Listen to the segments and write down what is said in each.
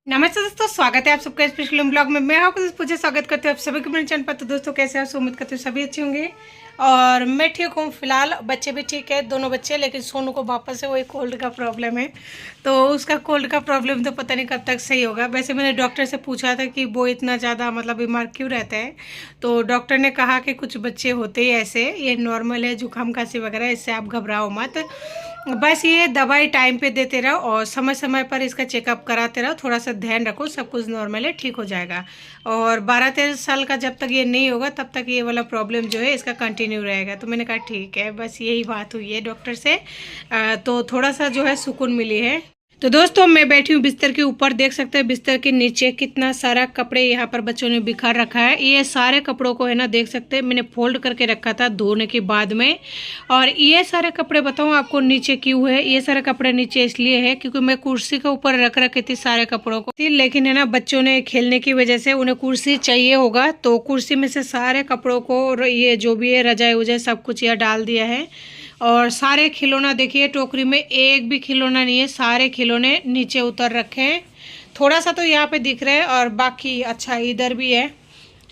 नमस्ते दोस्तों, स्वागत है आप सबका स्पेशल ब्लॉग में। मैं आपको पूछे स्वागत करती हूँ आप सभी के मेरे चैनल पर। तो दोस्तों कैसे हैं? उम्मीद करती हूँ सभी अच्छे होंगे और मैं ठीक हूँ फिलहाल। बच्चे भी ठीक है, दोनों बच्चे, लेकिन सोनू को वापस से वही कोल्ड का प्रॉब्लम है। तो उसका कोल्ड का प्रॉब्लम तो पता नहीं कब तक सही होगा। वैसे मैंने डॉक्टर से पूछा था कि वो इतना ज़्यादा मतलब बीमार क्यों रहता है, तो डॉक्टर ने कहा कि कुछ बच्चे होते ही ऐसे, ये नॉर्मल है, जुकाम खांसी वगैरह, इससे आप घबराओ मत। बस ये दवाई टाइम पे देते रहो और समय समय पर इसका चेकअप कराते रहो, थोड़ा सा ध्यान रखो, सब कुछ नॉर्मल है, ठीक हो जाएगा। और 12-13 साल का जब तक ये नहीं होगा तब तक ये वाला प्रॉब्लम जो है इसका कंटिन्यू रहेगा। तो मैंने कहा ठीक है, बस यही बात हुई है डॉक्टर से। तो थोड़ा सा जो है सुकून मिली है। तो दोस्तों मैं बैठी हूँ बिस्तर के ऊपर, देख सकते हैं बिस्तर के नीचे कितना सारा कपड़े यहाँ पर बच्चों ने बिखर रखा है। ये सारे कपड़ों को है ना, देख सकते हैं मैंने फोल्ड करके रखा था धोने के बाद में। और ये सारे कपड़े बताऊँ आपको नीचे क्यों है? ये सारे कपड़े नीचे इसलिए है क्योंकि मैं कुर्सी के ऊपर रख रखी थी सारे कपड़ों को, लेकिन है ना बच्चों ने खेलने की वजह से उन्हें कुर्सी चाहिए होगा, तो कुर्सी में से सारे कपड़ों को, ये जो भी है रजाई उजाई सब कुछ यहाँ डाल दिया है। और सारे खिलौना देखिए टोकरी में एक भी खिलौना नहीं है, सारे खिलौने नीचे उतर रखे हैं। थोड़ा सा तो यहाँ पे दिख रहा है और बाकी अच्छा इधर भी है,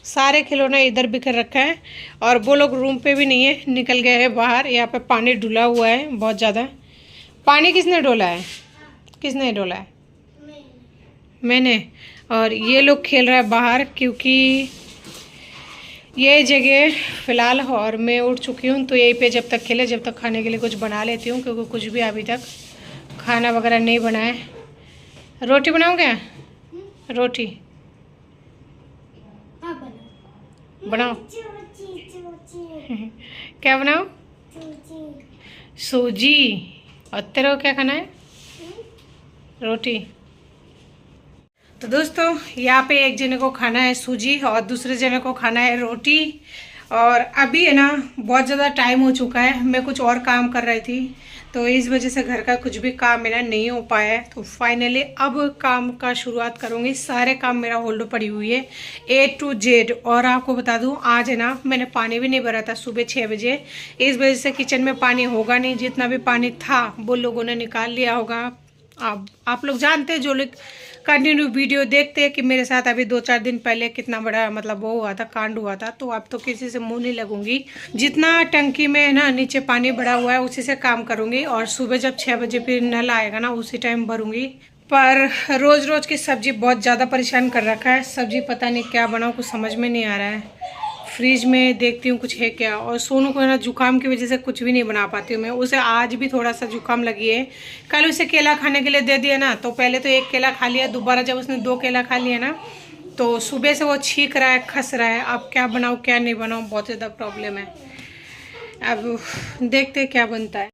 सारे खिलौने इधर बिखर रखा है। और वो लोग रूम पे भी नहीं है, निकल गए हैं बाहर। यहाँ पे पानी डुला हुआ है बहुत ज़्यादा। पानी किसने डोला है? किसने डोला है? मैंने। और ये लोग खेल रहा है बाहर, क्योंकि ये जगह फ़िलहाल और मैं उठ चुकी हूँ, तो यहीं पे जब तक खेले, जब तक खाने के लिए कुछ बना लेती हूँ, क्योंकि कुछ भी अभी तक खाना वगैरह नहीं बनाए। रोटी बनाऊँ क्या? रोटी बनाओ। क्या बनाओ? सूजी। और तेरे को क्या खाना है? रोटी। तो दोस्तों यहाँ पे एक जने को खाना है सूजी और दूसरे जने को खाना है रोटी। और अभी है ना बहुत ज़्यादा टाइम हो चुका है, मैं कुछ और काम कर रही थी, तो इस वजह से घर का कुछ भी काम मेरा नहीं हो पाया है। तो फाइनली अब काम का शुरुआत करूँगी। सारे काम मेरा होल्ड पड़ी हुई है A to Z। और आपको बता दूँ आज है ना मैंने पानी भी नहीं भरा था सुबह 6 बजे, इस वजह से किचन में पानी होगा नहीं। जितना भी पानी था वो लोगों ने निकाल लिया होगा। आप लोग जानते हैं, जो लोग कंटिन्यू वीडियो देखते हैं, कि मेरे साथ अभी 2-4 दिन पहले कितना बड़ा मतलब वो हुआ था, कांड हुआ था। तो अब तो किसी से मुंह नहीं लगूंगी, जितना टंकी में है ना नीचे पानी भरा हुआ है उसी से काम करूंगी। और सुबह जब 6 बजे फिर नल आएगा ना उसी टाइम भरूंगी। पर रोज़ रोज़ की सब्जी बहुत ज़्यादा परेशान कर रखा है। सब्जी पता नहीं क्या बनाऊँ, कुछ समझ में नहीं आ रहा है। फ्रिज में देखती हूँ कुछ है क्या। और सोनू को है ना जुकाम की वजह से कुछ भी नहीं बना पाती हूँ मैं। उसे आज भी थोड़ा सा जुकाम लगी है। कल उसे केला खाने के लिए दे दिया ना, तो पहले तो एक केला खा लिया, दोबारा जब उसने 2 केला खा लिया ना, तो सुबह से वो छींक रहा है, खस रहा है। अब क्या बनाऊँ क्या नहीं बनाऊँ, बहुत ज़्यादा प्रॉब्लम है। अब देखते क्या बनता है।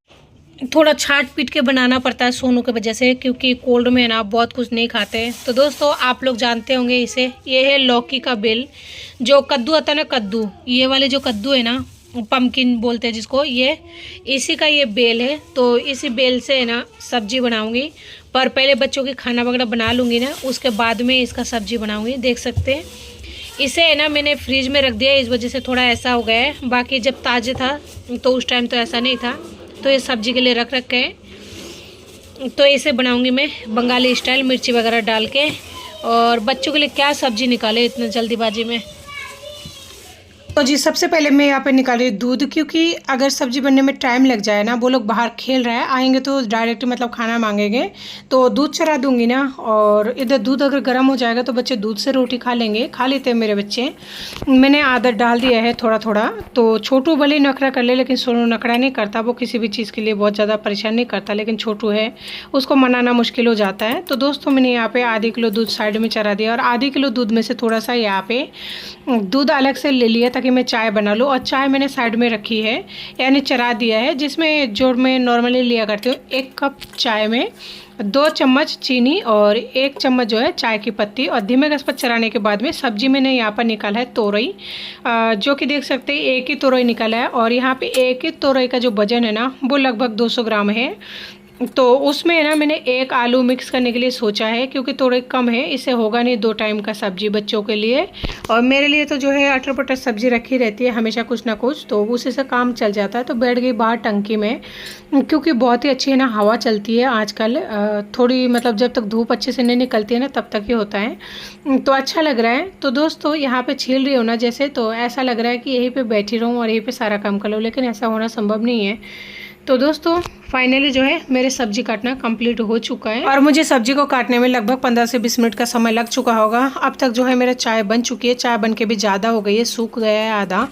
थोड़ा छाट पीट के बनाना पड़ता है सोनू की वजह से, क्योंकि कोल्ड में ना बहुत कुछ नहीं खाते हैं। तो दोस्तों आप लोग जानते होंगे इसे, ये है लौकी का बेल, जो कद्दू आता है ना, कद्दू, ये वाले जो कद्दू है ना, पम्पकिन बोलते हैं जिसको, ये इसी का ये बेल है। तो इसी बेल से है ना सब्जी बनाऊंगी। पर पहले बच्चों की खाना वगैरह बना लूँगी ना, उसके बाद में इसका सब्जी बनाऊँगी। देख सकते हैं इसे है ना मैंने फ्रिज में रख दिया, इस वजह से थोड़ा ऐसा हो गया है। बाकी जब ताज़े था तो उस टाइम तो ऐसा नहीं था। तो ये सब्जी के लिए रख रखे हैं। तो इसे बनाऊंगी मैं बंगाली स्टाइल, मिर्ची वगैरह डाल के। और बच्चों के लिए क्या सब्जी निकाले इतने जल्दीबाजी में। तो जी सबसे पहले मैं यहाँ पे निकाल रही हूँ दूध, क्योंकि अगर सब्जी बनने में टाइम लग जाए ना, वो लोग बाहर खेल रहे हैं, आएंगे तो डायरेक्ट मतलब खाना मांगेंगे, तो दूध चढ़ा दूंगी ना। और इधर दूध अगर गर्म हो जाएगा तो बच्चे दूध से रोटी खा लेंगे, खा लेते हैं मेरे बच्चे। मैंने आदत डाल दिया है थोड़ा थोड़ा। तो छोटू भले नखरा कर ले, लेकिन सोनू नखरा नहीं करता, वो किसी भी चीज़ के लिए बहुत ज़्यादा परेशान नहीं करता। लेकिन छोटू है, उसको मनाना मुश्किल हो जाता है। तो दोस्तों मैंने यहाँ पे आधे किलो दूध साइड में चढ़ा दिया, और आधे किलो दूध में से थोड़ा सा यहाँ पे दूध अलग से ले लिया ताकि मैं चाय बना लूँ। और चाय मैंने साइड में रखी है, यानी चढ़ा दिया है, जिसमें जो मैं नॉर्मली लिया करती हूँ। 1 कप चाय में 2 चम्मच चीनी और 1 चम्मच जो है चाय की पत्ती। और धीमे गैस पर चढ़ाने के बाद में सब्जी मैंने यहाँ पर निकाला है तोरई, जो कि देख सकते हैं एक ही तोरई निकाला है। और यहाँ पे एक ही तोरई का जो वजन है ना, वो लगभग 200 ग्राम है। तो उसमें है ना मैंने एक आलू मिक्स करने के लिए सोचा है, क्योंकि थोड़े कम है, इससे होगा नहीं 2 टाइम का सब्जी बच्चों के लिए। और मेरे लिए तो जो है अटर पटर सब्जी रखी रहती है हमेशा कुछ ना कुछ, तो उसी से काम चल जाता है। तो बैठ गई बाहर टंकी में, क्योंकि बहुत ही अच्छी है ना हवा चलती है आजकल। थोड़ी मतलब जब तक धूप अच्छे से नहीं निकलती है ना तब तक ही होता है, तो अच्छा लग रहा है। तो दोस्तों यहाँ पे छील रही हो ना जैसे, तो ऐसा लग रहा है कि यहीं पे बैठी रहूँ और यहीं पे सारा काम कर लूँ, लेकिन ऐसा होना संभव नहीं है। तो दोस्तों फाइनली जो है मेरे सब्जी काटना कंप्लीट हो चुका है, और मुझे सब्जी को काटने में लगभग 15 से 20 मिनट का समय लग चुका होगा। अब तक जो है मेरा चाय बन चुकी है, चाय बन के भी ज़्यादा हो गई है, सूख गया है आधा।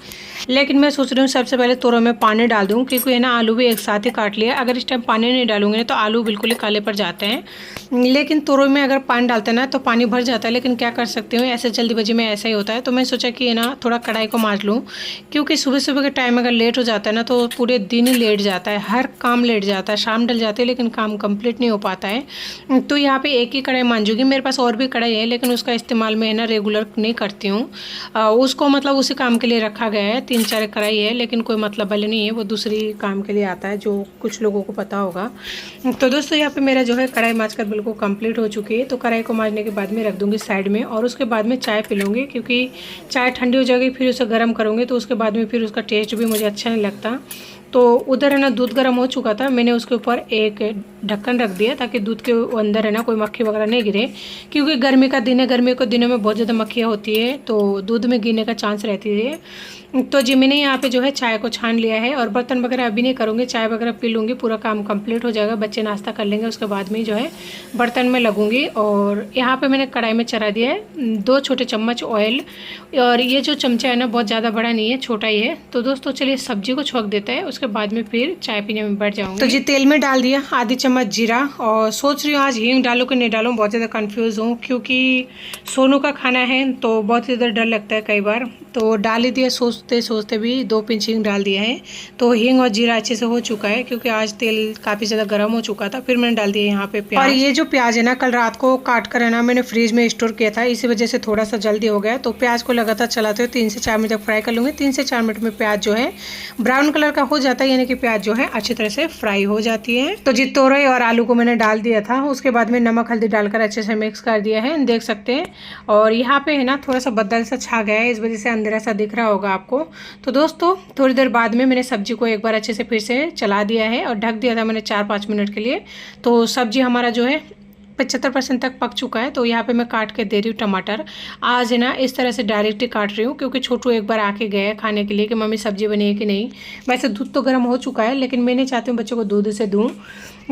लेकिन मैं सोच रही हूँ सबसे पहले तोरों में पानी डाल दूँ, क्योंकि है ना आलू भी एक साथ ही काट लिया। अगर इस टाइम पानी नहीं डालूंगे तो आलू बिल्कुल ही काले पड़ जाते हैं, लेकिन तोरों में अगर पानी डालते हैं ना तो पानी भर जाता है। लेकिन क्या कर सकते हो, ऐसे जल्दीबाजी में ऐसा ही होता है। तो मैं सोचा कि है ना थोड़ा कढ़ाई को मांज लूँ, क्योंकि सुबह सुबह के टाइम अगर लेट हो जाता है ना तो पूरे दिन ही लेट जाता है, हर काम लेट जाता है, शाम ढल जाती है लेकिन काम कंप्लीट नहीं हो पाता है। तो यहाँ पे एक ही कढ़ाई मांजूंगी। मेरे पास और भी कढ़ाई है, लेकिन उसका इस्तेमाल मैं है ना रेगुलर नहीं करती हूँ। उसको मतलब उसी काम के लिए रखा गया है। 3-4 कढ़ाई है, लेकिन कोई मतलब वाले नहीं है, वो दूसरी काम के लिए आता है, जो कुछ लोगों को पता होगा। तो दोस्तों यहाँ पे मेरा जो है कढ़ाई मांजकर बिल्कुल कंप्लीट हो चुकी है। तो कढ़ाई को मांजने के बाद में रख दूंगी साइड में, और उसके बाद में चाय पी लूँगी, क्योंकि चाय ठंडी हो जाएगी फिर उसे गर्म करूँगी तो उसके बाद में फिर उसका टेस्ट भी मुझे अच्छा नहीं लगता। तो उधर है ना दूध गर्म हो चुका था, मैंने उसके ऊपर एक ढक्कन रख दिया ताकि दूध के अंदर है ना कोई मक्खी वगैरह नहीं गिरे, क्योंकि गर्मी का दिन है, गर्मी के दिनों में बहुत ज़्यादा मक्खियाँ होती है, तो दूध में गिरने का चांस रहती है। तो जी मैंने यहाँ पे जो है चाय को छान लिया है, और बर्तन वगैरह अभी नहीं करूँगी, चाय वगैरह पी लूँगी, पूरा काम कंप्लीट हो जाएगा, बच्चे नाश्ता कर लेंगे, उसके बाद में जो है बर्तन में लगूँगी। और यहाँ पे मैंने कढ़ाई में चढ़ा दिया है 2 छोटे चम्मच ऑयल, और ये जो चमचा है ना बहुत ज़्यादा बड़ा नहीं है, छोटा ही है। तो दोस्तों चलिए सब्जी को छोंक देते हैं, उसके बाद में फिर चाय पीने में बैठ जाऊँगी। तो जी तेल में डाल दिया आधी चम्मच जीरा, और सोच रही हूँ आज हींग डालूँ कि नहीं डालूँ, बहुत ज़्यादा कन्फ्यूज़ हूँ, क्योंकि सोनू का खाना है तो बहुत ज़्यादा डर लगता है कई बार। तो डाल ही दिया, सोचते सोचते भी 2 पिंच हींग डाल दिया है। तो हींग और जीरा अच्छे से हो चुका है, क्योंकि आज तेल काफ़ी ज़्यादा गर्म हो चुका था। फिर मैंने डाल दिया यहाँ पे प्याज, और ये जो प्याज है ना कल रात को काट कर है ना मैंने फ्रीज में स्टोर किया था, इसी वजह से थोड़ा सा जल्दी हो गया। तो प्याज को लगातार चलाते हुए 3 से 4 मिनट तक फ्राई कर लूँगी। 3 से 4 मिनट में प्याज जो है ब्राउन कलर का हो जाता है, यानी कि प्याज जो है अच्छी तरह से फ्राई हो जाती है। तो जी तोरई और आलू को मैंने डाल दिया था, उसके बाद में नमक हल्दी डालकर अच्छे से मिक्स कर दिया है, देख सकते हैं। और यहाँ पे है ना थोड़ा सा बदल सा छा गया है, इस वजह से अंधेरा सा दिख रहा होगा आपको। तो दोस्तों थोड़ी देर बाद में मैंने सब्जी को एक बार अच्छे से फिर से चला दिया है, और ढक दिया था मैंने 4-5 मिनट के लिए। तो सब्जी हमारा जो है 75% तक पक चुका है। तो यहाँ पे मैं काट के दे रही हूँ टमाटर। आज है ना इस तरह से डायरेक्ट ही काट रही हूँ, क्योंकि छोटू एक बार आके गए खाने के लिए कि मम्मी सब्जी बनी है कि नहीं। वैसे दूध तो गर्म हो चुका है, लेकिन मैं नहीं चाहती हूँ बच्चों को दूध से दूँ,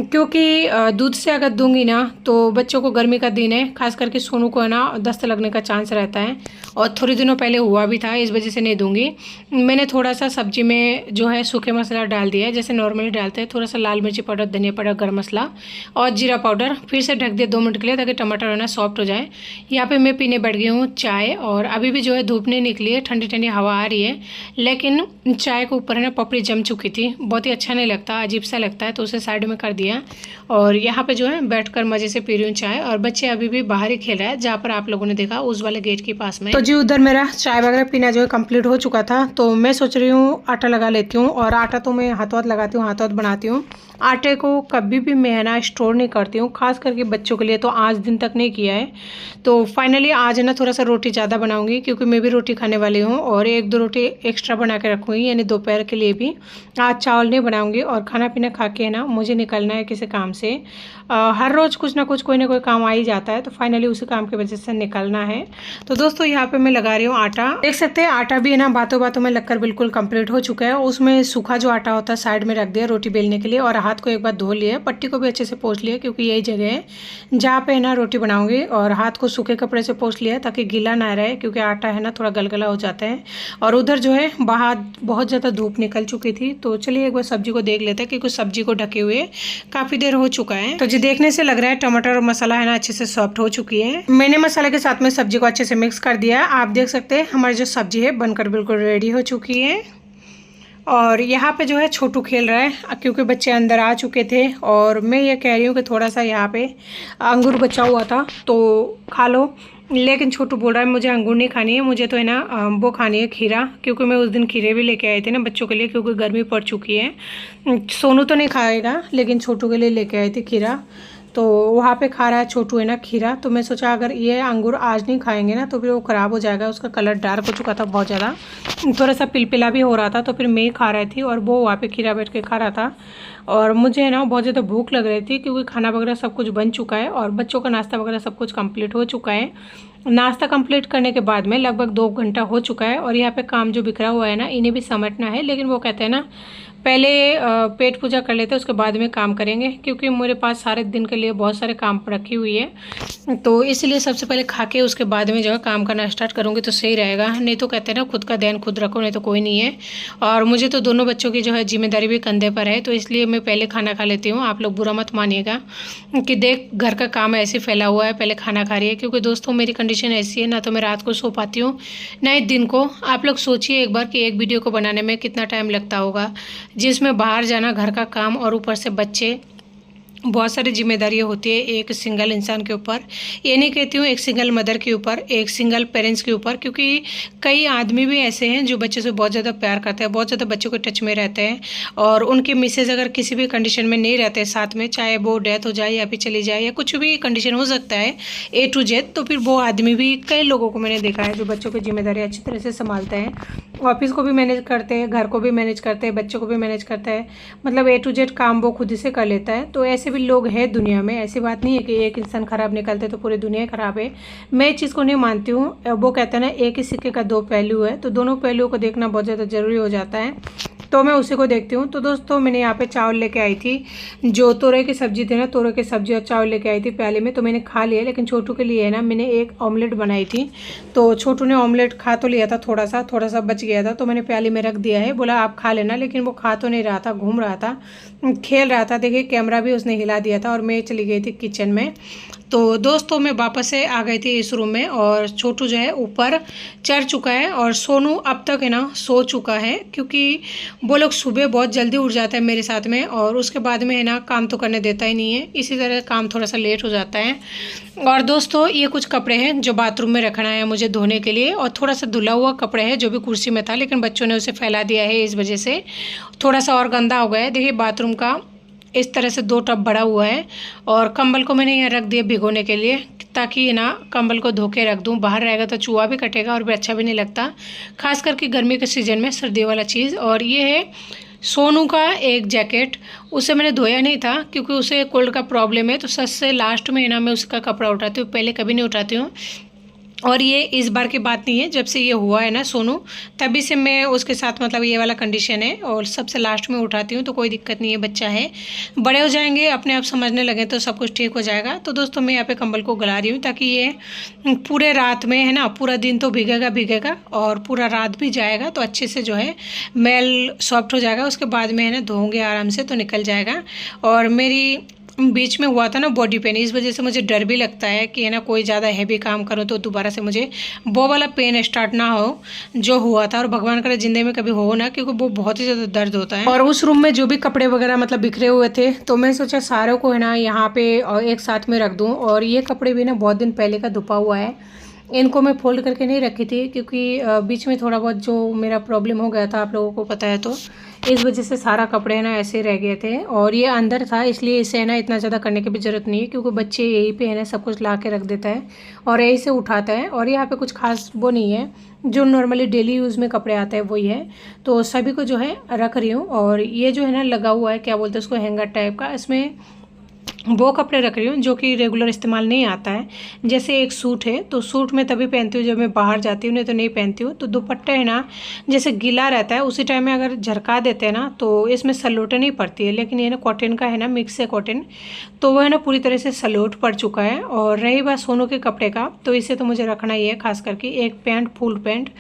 क्योंकि दूध से अगर दूंगी ना तो बच्चों को गर्मी का दिन है, खास करके सोनू को है ना दस्त लगने का चांस रहता है, और थोड़े दिनों पहले हुआ भी था, इस वजह से नहीं दूंगी। मैंने थोड़ा सा सब्जी में जो है सूखे मसाला डाल दिया है, जैसे नॉर्मली डालते हैं, थोड़ा सा लाल मिर्ची पाउडर, धनिया पाउडर, गर्म मसाला और जीरा पाउडर। फिर से ढक दिया 2 मिनट के लिए, ताकि टमाटर है ना सॉफ्ट हो जाए। यहाँ पे मैं पीने बैठ गई हूँ चाय, और अभी भी जो है धूप नहीं निकली है, ठंडी ठंडी हवा आ रही है, लेकिन चाय के ऊपर है ना पपड़ी जम चुकी थी, बहुत ही अच्छा नहीं लगता, अजीब सा लगता है, तो उसे साइड में कर दिया। और यहाँ पे जो है बैठकर मजे से पी रही हूँ चाय, और बच्चे अभी भी बाहर ही खेल रहे हैं, जहाँ पर आप लोगों ने देखा उस वाले गेट के पास में। तो जी उधर मेरा चाय वगैरह पीना जो है कंप्लीट हो चुका था। तो मैं सोच रही हूँ आटा लगा लेती हूँ, और आटा तो मैं हाथों हाथ लगाती हूँ, हाथों हाथ बनाती हूँ। आटे को कभी भी मैं ना स्टोर नहीं करती हूँ, खास करके बच्चों के लिए, तो आज दिन तक नहीं किया है। तो फाइनली आज है ना थोड़ा सा रोटी ज़्यादा बनाऊंगी, क्योंकि मैं भी रोटी खाने वाली हूँ, और 1-2 रोटी एक्स्ट्रा बना के रखूँगी, यानी दोपहर के लिए भी। आज चावल नहीं बनाऊंगी, और खाना पीना खा के ना मुझे निकलना है किसी काम से। हर रोज़ कुछ ना कुछ कोई ना कोई काम आ ही जाता है, तो फाइनली उसी काम की वजह से निकलना है। तो दोस्तों यहाँ पे मैं लगा रही हूँ आटा, देख सकते हैं आटा भी है ना बातों बातों में लगकर बिल्कुल कंप्लीट हो चुका है। उसमें सूखा जो आटा होता है साइड में रख दिया रोटी बेलने के लिए, और हाथ को एक बार धो लिया, पट्टी को भी अच्छे से पोंछ लिया, क्योंकि यही जगह है जहाँ पे ना रोटी बनाऊंगी। और हाथ को सूखे कपड़े से पोंछ लिया ताकि गीला ना रहे, क्योंकि आटा है ना थोड़ा गलगला हो जाता है। और उधर जो है बाहर बहुत ज़्यादा धूप निकल चुकी थी। तो चलिए एक बार सब्जी को देख लेते हैं, क्योंकि सब्जी को ढके हुए काफ़ी देर हो चुका है। तो जी देखने से लग रहा है टमाटर और मसाला है ना अच्छे से सॉफ्ट हो चुकी है। मैंने मसाले के साथ में सब्जी को अच्छे से मिक्स कर दिया। आप देख सकते हैं हमारी जो सब्जी है बनकर बिल्कुल रेडी हो चुकी है। और यहाँ पे जो है छोटू खेल रहा है क्योंकि बच्चे अंदर आ चुके थे। और मैं ये कह रही हूँ कि थोड़ा सा यहाँ पे अंगूर बचा हुआ था तो खा लो, लेकिन छोटू बोल रहा है मुझे अंगूर नहीं खानी है, मुझे तो है ना वो खानी है खीरा, क्योंकि मैं उस दिन खीरे भी लेके आई थी ना बच्चों के लिए, क्योंकि गर्मी पड़ चुकी है। सोनू तो नहीं खाएगा लेकिन छोटू के लिए लेके आई थी खीरा, तो वहाँ पे खा रहा है छोटू है ना खीरा। तो मैं सोचा अगर ये अंगूर आज नहीं खाएंगे ना तो फिर वो ख़राब हो जाएगा, उसका कलर डार्क हो चुका था बहुत ज़्यादा, थोड़ा सा पिलपिला भी हो रहा था। तो फिर मैं ही खा रही थी और वो वहाँ पे खीरा बैठ के खा रहा था। और मुझे है ना बहुत ज़्यादा भूख लग रही थी क्योंकि खाना वगैरह सब कुछ बन चुका है और बच्चों का नाश्ता वगैरह सब कुछ कंप्लीट हो चुका है। नाश्ता कंप्लीट करने के बाद में लगभग 2 घंटा हो चुका है और यहाँ पे काम जो बिखरा हुआ है ना इन्हें भी समेटना है। लेकिन वो कहते हैं ना पहले पेट पूजा कर लेते हैं उसके बाद में काम करेंगे, क्योंकि मेरे पास सारे दिन के लिए बहुत सारे काम रखी हुई है, तो इसलिए सबसे पहले खा के उसके बाद में जो है काम करना स्टार्ट करूँगी तो सही रहेगा। नहीं तो कहते हैं ना खुद का ध्यान खुद रखो, नहीं तो कोई नहीं है। और मुझे तो दोनों बच्चों की जो है जिम्मेदारी भी कंधे पर है, तो इसलिए मैं पहले खाना खा लेती हूँ। आप लोग बुरा मत मानिएगा कि देख घर का काम ऐसे फैला हुआ है पहले खाना खा रही है, क्योंकि दोस्तों मेरी कंडीशन ऐसी है ना तो मैं रात को सो पाती हूँ ना ही दिन को। आप लोग सोचिए एक बार कि एक वीडियो को बनाने में कितना टाइम लगता होगा, जिसमें बाहर जाना, घर का काम और ऊपर से बच्चे, बहुत सारी जिम्मेदारियाँ होती है एक सिंगल इंसान के ऊपर। ये नहीं कहती हूँ एक सिंगल मदर के ऊपर, एक सिंगल पेरेंट्स के ऊपर, क्योंकि कई आदमी भी ऐसे हैं जो बच्चे से बहुत ज़्यादा प्यार करते हैं, बहुत ज़्यादा बच्चों के टच में रहते हैं और उनके मिसेज अगर किसी भी कंडीशन में नहीं रहते साथ में, चाहे वो डेथ हो जाए या फिर चली जाए या कुछ भी कंडीशन हो सकता है A to Z, तो फिर वो आदमी भी, कई लोगों को मैंने देखा है जो बच्चों की जिम्मेदारी अच्छी तरह से संभालते हैं, ऑफिस को भी मैनेज करते हैं, घर को भी मैनेज करते हैं, बच्चों को भी मैनेज करते हैं, मतलब A to Z काम वो खुद से कर लेता है। तो ऐसे भी लोग हैं दुनिया में, ऐसी बात नहीं है कि एक इंसान खराब निकलते तो पूरी दुनिया खराब है। मैं इस चीज़ को नहीं मानती हूँ। वो कहते हैं ना एक ही सिक्के का 2 पहलू है, तो दोनों पहलुओं को देखना बहुत ज़्यादा ज़रूरी हो जाता है, तो मैं उसी को देखती हूँ। तो दोस्तों मैंने यहाँ पे चावल लेके आई थी, जो तोरई की सब्जी थी ना, तोरई की सब्जी और चावल लेके आई थी प्याले में, तो मैंने खा लिया। लेकिन छोटू के लिए है ना मैंने एक ऑमलेट बनाई थी, तो छोटू ने ऑमलेट खा तो लिया था, थोड़ा सा बच गया था, तो मैंने प्याले में रख दिया है, बोला आप खा लेना। लेकिन वो खा तो नहीं रहा था, घूम रहा था, खेल रहा था। देखिए कैमरा भी उसने हिला दिया था और मैं चली गई थी किचन में। तो दोस्तों मैं वापस से आ गई थी इस रूम में और छोटू जो है ऊपर चढ़ चुका है और सोनू अब तक है ना सो चुका है, क्योंकि वो लोग सुबह बहुत जल्दी उठ जाता है मेरे साथ में और उसके बाद में है ना काम तो करने देता ही नहीं है, इसी तरह काम थोड़ा सा लेट हो जाता है। और दोस्तों ये कुछ कपड़े हैं जो बाथरूम में रखना है मुझे धोने के लिए, और थोड़ा सा धुला हुआ कपड़े है जो भी कुर्सी में था, लेकिन बच्चों ने उसे फैला दिया है, इस वजह से थोड़ा सा और गंदा हो गया है। देखिए बाथरूम का इस तरह से 2 टब भरा हुआ है और कंबल को मैंने यहाँ रख दिया भिगोने के लिए, ताकि ना कंबल को धो के रख दूँ, बाहर रहेगा तो चूहा भी कटेगा और भी अच्छा भी नहीं लगता, खास करके गर्मी के सीज़न में सर्दी वाला चीज़। और ये है सोनू का एक जैकेट, उसे मैंने धोया नहीं था क्योंकि उसे कोल्ड का प्रॉब्लम है, तो सबसे लास्ट में ना मैं उसका कपड़ा उठाती हूँ, पहले कभी नहीं उठाती हूँ। और ये इस बार की बात नहीं है, जब से ये हुआ है ना सोनू तभी से मैं उसके साथ मतलब ये वाला कंडीशन है और सबसे लास्ट में उठाती हूँ, तो कोई दिक्कत नहीं है, बच्चा है, बड़े हो जाएंगे अपने आप समझने लगे तो सब कुछ ठीक हो जाएगा। तो दोस्तों मैं यहाँ पे कंबल को गला रही हूँ ताकि ये पूरे रात में है ना, पूरा दिन तो भीगेगा और पूरा रात भी जाएगा, तो अच्छे से जो है मेल सॉफ्ट हो जाएगा, उसके बाद में है ना धोंगे आराम से तो निकल जाएगा। और मेरी बीच में हुआ था ना बॉडी पेन, इस वजह से मुझे डर भी लगता है कि है ना कोई ज़्यादा हैवी काम करो तो दोबारा से मुझे वो वाला पेन स्टार्ट ना हो जो हुआ था, और भगवान करे ज़िंदगी में कभी हो ना, क्योंकि वो बहुत ही ज़्यादा दर्द होता है। और उस रूम में जो भी कपड़े वगैरह मतलब बिखरे हुए थे, तो मैं सोचा सारों को है ना यहाँ पे एक साथ में रख दूँ। और ये कपड़े भी ना बहुत दिन पहले का धुपा हुआ है, इनको मैं फोल्ड करके नहीं रखी थी क्योंकि बीच में थोड़ा बहुत जो मेरा प्रॉब्लम हो गया था आप लोगों को पता है, तो इस वजह से सारा कपड़े है ना ऐसे रह गए थे और ये अंदर था, इसलिए इसे है ना इतना ज़्यादा करने की भी ज़रूरत नहीं है, क्योंकि बच्चे यहीं पे है ना सब कुछ ला के रख देता है और यहीं से उठाता है। और यहाँ पे कुछ खास वो नहीं है, जो नॉर्मली डेली यूज़ में कपड़े आते हैं वही है, तो सभी को जो है रख रही हूँ। और ये जो है ना लगा हुआ है, क्या बोलते हैं उसको, हैंगर टाइप का, इसमें वो कपड़े रख रही हूँ जो कि रेगुलर इस्तेमाल नहीं आता है। जैसे एक सूट है तो सूट में तभी पहनती हूँ जब मैं बाहर जाती हूँ, नहीं तो नहीं पहनती हूँ। तो दुपट्टे है ना जैसे गीला रहता है उसी टाइम में अगर झरका देते हैं ना तो इसमें सलोटे नहीं पड़ती है, लेकिन ये ना कॉटन का है ना, मिक्स है कॉटन, तो वो है ना पूरी तरह से सलोट पड़ चुका है। और रही बात सोनू के कपड़े का, तो इसे तो मुझे रखना ही है, खास करके एक पैंट, फुल पैंट,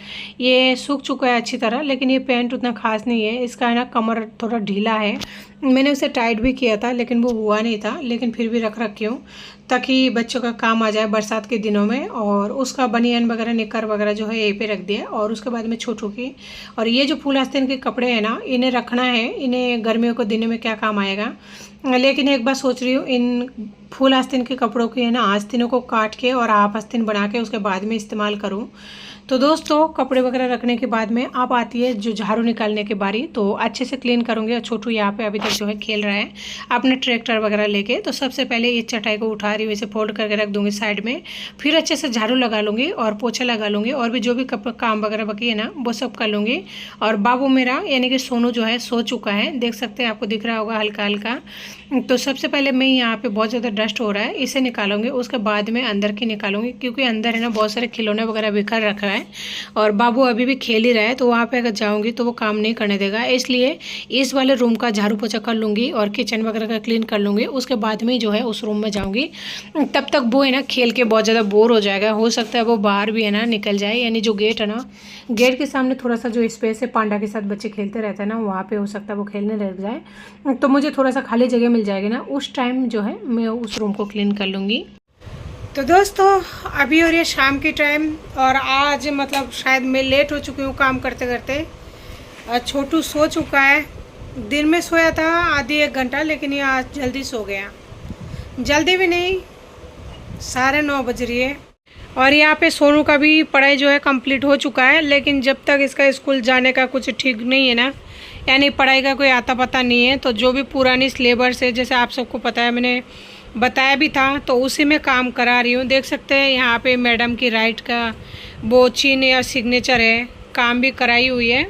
ये सूख चुका है अच्छी तरह, लेकिन ये पैंट उतना खास नहीं है, इसका है ना कमर थोड़ा ढीला है, मैंने उसे टाइट भी किया था लेकिन वो हुआ नहीं था, लेकिन फिर भी रख रखी हूँ। ताकि बच्चों का काम आ जाए बरसात के दिनों में। और उसका बनियान वगैरह निकर वगैरह जो है यहीं पे रख दिया। और उसके बाद में छोटू की, और ये जो फूल आस्तीन के कपड़े हैं ना, इन्हें रखना है, इन्हें गर्मियों के दिनों में क्या काम आएगा। लेकिन एक बार सोच रही हूँ इन फूल आस्तीन के कपड़ों की है ना, आस्तीनों को काट के और आप आस्तीन बना के उसके बाद में इस्तेमाल करूँ। तो दोस्तों कपड़े वगैरह रखने के बाद में अब आती है जो झाड़ू निकालने की बारी। तो अच्छे से क्लीन करूँगी। और छोटू यहाँ पे अभी तक जो है खेल रहा है अपने ट्रैक्टर वगैरह लेके। तो सबसे पहले इस चटाई को उठा रही हूँ, इसे फोल्ड करके रख दूँगी साइड में। फिर अच्छे से झाड़ू लगा लूँगी और पोछा लगा लूँगी, और भी जो भी काम वगैरह बाकी है ना वो सब कर लूँगी। और बाबू मेरा यानी कि सोनू जो है सो चुका है, देख सकते हैं, आपको दिख रहा होगा हल्का हल्का। तो सबसे पहले मैं यहाँ पे बहुत ज़्यादा डस्ट हो रहा है, इसे निकालूंगी। उसके बाद में अंदर की निकालूंगी, क्योंकि अंदर है ना बहुत सारे खिलौने वगैरह बिखर रखा है और बाबू अभी भी खेल ही रहा है। तो वहाँ पे अगर जाऊँगी तो वो काम नहीं करने देगा, इसलिए इस वाले रूम का झाड़ू पोछा कर लूँगी और किचन वगैरह का क्लीन कर लूँगी। उसके बाद में जो है उस रूम में जाऊँगी। तब तक वो है ना खेल के बहुत ज़्यादा बोर हो जाएगा, हो सकता है वो बाहर भी है ना निकल जाए। यानी जो गेट है ना, गेट के सामने थोड़ा सा जो स्पेस है, पांडा के साथ बच्चे खेलते रहते हैं ना, वहाँ पे हो सकता है वो खेलने लग जाए। तो मुझे थोड़ा सा खाली जगह मिल जाएगी ना, उस टाइम जो है मैं उस रूम को क्लीन कर लूँगी। तो दोस्तों अभी हो रही है शाम की टाइम, और आज मतलब शायद मैं लेट हो चुकी हूँ काम करते करते। छोटू सो चुका है, दिन में सोया था आधी एक घंटा, लेकिन ये आज जल्दी सो गया। जल्दी भी नहीं, 9:30 बज रही है। और यहाँ पे सोनू का भी पढ़ाई जो है कंप्लीट हो चुका है, लेकिन जब तक इसका स्कूल जाने का कुछ ठीक नहीं है ना, यानी पढ़ाई का कोई आता पता नहीं है, तो जो भी पुरानी सिलेबस है, जैसे आप सबको पता है, मैंने बताया भी था, तो उसी में काम करा रही हूँ। देख सकते हैं यहाँ पे मैडम की राइट का वो चिन्ह या सिग्नेचर है, काम भी कराई हुई है।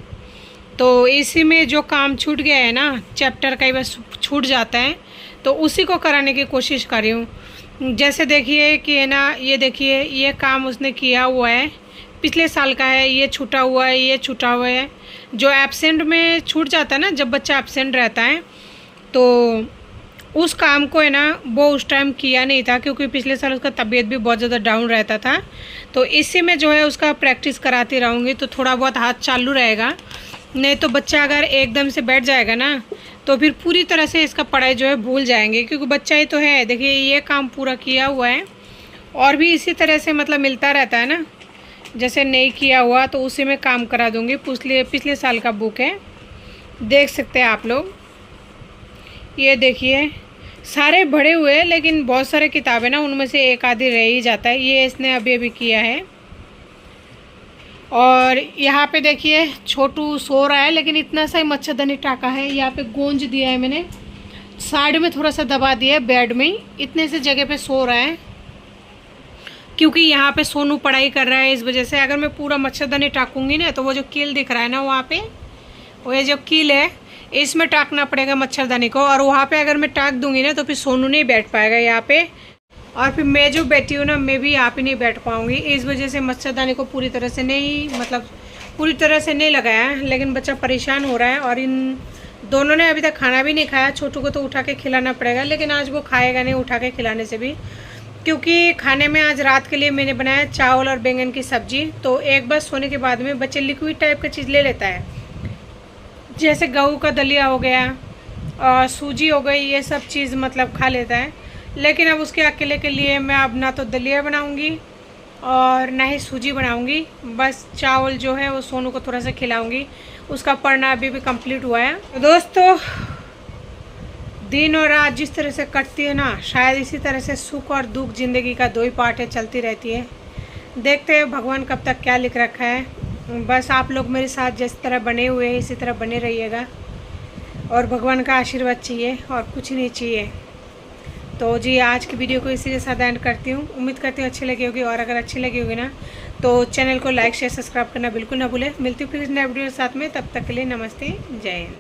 तो इसी में जो काम छूट गया है ना, चैप्टर कई बार छूट जाता है, तो उसी को कराने की कोशिश कर रही हूँ। जैसे देखिए कि है ना, ये देखिए ये काम उसने किया हुआ है, पिछले साल का है, ये छूटा हुआ है, ये छूटा हुआ है। जो एब्सेंट में छूट जाता है ना, जब बच्चा एब्सेंट रहता है, तो उस काम को है ना वो उस टाइम किया नहीं था, क्योंकि पिछले साल उसका तबीयत भी बहुत ज़्यादा डाउन रहता था। तो इसी में जो है उसका प्रैक्टिस कराती रहूँगी, तो थोड़ा बहुत हाथ चालू रहेगा। नहीं तो बच्चा अगर एकदम से बैठ जाएगा ना, तो फिर पूरी तरह से इसका पढ़ाई जो है भूल जाएंगे, क्योंकि बच्चा ही तो है। देखिए ये काम पूरा किया हुआ है, और भी इसी तरह से मतलब मिलता रहता है ना, जैसे नहीं किया हुआ तो उसी में काम करा दूँगी। पिछले साल का बुक है, देख सकते हैं आप लोग। ये देखिए सारे भरे हुए हैं, लेकिन बहुत सारे किताबें ना, उनमें से एक आधी रह ही जाता है। ये इसने अभी अभी किया है। और यहाँ पे देखिए छोटू सो रहा है, लेकिन इतना सा ही मच्छरदानी टाका है। यहाँ पे गोंज दिया है मैंने, साइड में थोड़ा सा दबा दिया है, बेड में ही इतने से जगह पे सो रहा है, क्योंकि यहाँ पे सोनू पढ़ाई कर रहा है। इस वजह से अगर मैं पूरा मच्छरदानी टाकूंगी ना, तो वो जो कील दिख रहा है ना वहाँ पे, वो ये जो कील है, इसमें टाकना पड़ेगा मच्छरदानी को। और वहाँ पे अगर मैं टाक दूंगी ना, तो फिर सोनू नहीं बैठ पाएगा यहाँ पे, और फिर मैं जो बैठी हूँ ना, मैं भी यहाँ पे नहीं बैठ पाऊँगी। इस वजह से मच्छरदानी को पूरी तरह से नहीं लगाया, लेकिन बच्चा परेशान हो रहा है। और इन दोनों ने अभी तक खाना भी नहीं खाया। छोटू को तो उठा के खिलाना पड़ेगा, लेकिन आज वो खाएगा नहीं उठा के खिलाने से भी, क्योंकि खाने में आज रात के लिए मैंने बनाया चावल और बैंगन की सब्जी। तो एक बार सोने के बाद में बच्चे लिक्विड टाइप का चीज़ ले लेता है, जैसे गेहूँ का दलिया हो गया और सूजी हो गई, ये सब चीज़ मतलब खा लेता है। लेकिन अब उसके अकेले के लिए मैं अब ना तो दलिया बनाऊंगी और ना ही सूजी बनाऊंगी, बस चावल जो है वो सोनू को थोड़ा सा खिलाऊंगी। उसका पढ़ना अभी भी कंप्लीट हुआ है। तो दोस्तों दिन और रात जिस तरह से कटती है ना, शायद इसी तरह से सुख और दुख ज़िंदगी का 2 ही पार्ट है, चलती रहती है। देखते हैं भगवान कब तक क्या लिख रखा है। बस आप लोग मेरे साथ जिस तरह बने हुए हैं इसी तरह बने रहिएगा, और भगवान का आशीर्वाद चाहिए और कुछ नहीं चाहिए। तो जी आज की वीडियो को इसी के साथ एंड करती हूँ। उम्मीद करती हूँ अच्छी लगी होगी, और अगर अच्छी लगी होगी ना, तो चैनल को लाइक शेयर सब्सक्राइब करना बिल्कुल ना भूलें। मिलती हूँ फिर नए वीडियो के साथ में, तब तक के लिए नमस्ते, जय हिंद।